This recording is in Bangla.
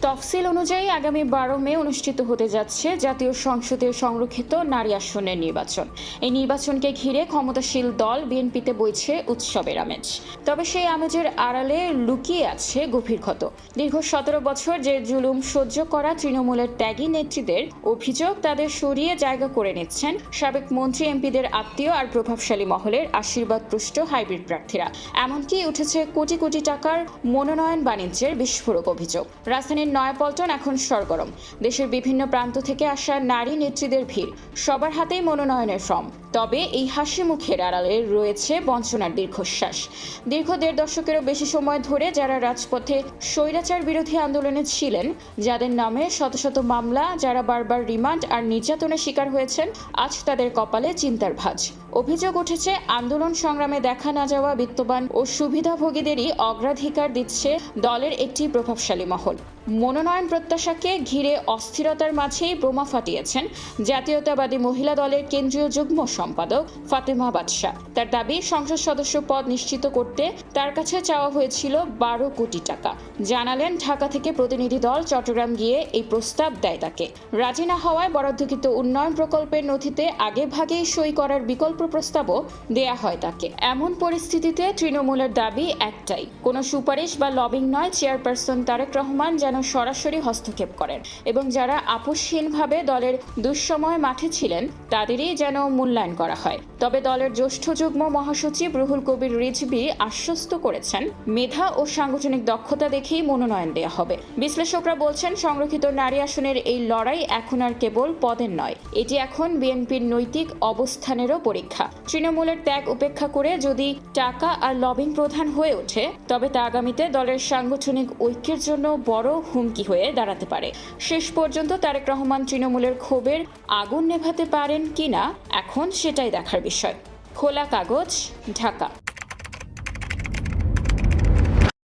তফসিল অনুযায়ী আগামী 12 মে অনুষ্ঠিত হতে যাচ্ছে জাতীয় সংসদের সংরক্ষিত নারী আসনের নির্বাচন। এই নির্বাচনকে ঘিরে ক্ষমতাসীন দল বিএনপিতে বইছে উৎসবের আমেজ। তবে সেই আমেজের আড়ালে লুকিয়ে আছে গভীর ক্ষত। দীর্ঘ 17 বছর যে জুলুম সহ্য করা তৃণমূলের ত্যাগী নেত্রীদের অভিযোগ, তাদের সরিয়ে জায়গা করে নিচ্ছেন সাবেক মন্ত্রী এমপিদের আত্মীয় আর প্রভাবশালী মহলের আশীর্বাদপুষ্ট হাইব্রিড প্রার্থীরা। এমনকি উঠেছে কোটি কোটি টাকার মনোনয়ন বাণিজ্যের বিস্ফোরক অভিযোগ। রাজধানীর নয়াপল্টন এখন সরগরম। দেশের বিভিন্ন প্রান্ত থেকে আসা নারী নেত্রীদের ভিড়, সবার হাতেই মনোনয়নের ফর্ম। তবে এই হাসি মুখের আড়ালে রয়েছে বঞ্চনার দীর্ঘশ্বাস। দীর্ঘ 1.5 দশকেরও বেশি সময় ধরে যারা রাজপথে স্বৈরাচার বিরোধী আন্দোলনে ছিলেন, যাদের নামে শত শত মামলা, যারা বারবার রিমান্ড আর নির্যাতনের শিকার হয়েছেন, আজ তাদের কপালে চিন্তার ভাঁজ। অভিযোগ উঠেছে আন্দোলন সংগ্রামে দেখা না যাওয়া বিত্তবান ও সুবিধাভোগীদেরই অগ্রাধিকার দিচ্ছে দলের একটি প্রভাবশালী মহল। মনোনয়ন প্রত্যাশাকে ঘিরে অস্থিরতার মাঝেই বোমা ফাটিয়েছেন জাতীয়তাবাদী মহিলা দলের কেন্দ্রীয় যুগ্ম সম্পাদক ফাতেমা বাদশা। তার দাবি, সংসদ সদস্য পদ নিশ্চিত করতে তার কাছে চাওয়া হয়েছিল 12 কোটি টাকা। জানালেন, ঢাকা থেকে প্রতিনিধি দল চট্টগ্রাম গিয়ে এই প্রস্তাব দেয় তাকে। রাজি না হওয়ায় বরাদ্দকৃত উন্নয়ন প্রকল্পের নথিতে আগে ভাগেই সই করার বিকল্প প্রস্তাবও দেয়া হয় তাকে। এমন পরিস্থিতিতে তৃণমূলের দাবি একটাই, কোনো সুপারিশ বা লবিং নয়, চেয়ারপারসন তারেক রহমান যেন সরাসরি হস্তক্ষেপ করেন এবং যারা আপোষহীনভাবে দলের দুঃসময় মাঠে ছিলেন তাদেরই যেন মূল্যায়ন করা হয়। তবে দলের জ্যেষ্ঠ যুগ্ম মহাসচিব রুহুল কবির রিজভী আশ্বস্ত করেছেন, মেধা ও সাংগঠনিক দক্ষতা দেখেই মনোনয়ন দেওয়া হবে। বিশ্লেষকরা বলছেন, সংরক্ষিত নারী আসনের এই লড়াই এখন আর কেবল পদের নয়, এটি এখন বিএনপির নৈতিক অবস্থানেরও পরীক্ষা। তৃণমূলের ত্যাগ উপেক্ষা করে যদি টাকা আর লবিং প্রধান হয়ে ওঠে, তবে তা আগামীতে দলের সাংগঠনিক ঐক্যের জন্য বড় হুমকি হয়ে দাঁড়াতে পারে। শেষ পর্যন্ত তারেক রহমান তৃণমূলের ক্ষোভের আগুন নেভাতে পারেন কিনা, এখন সেটাই দেখার বিষয়। খোলা কাগজ, ঢাকা।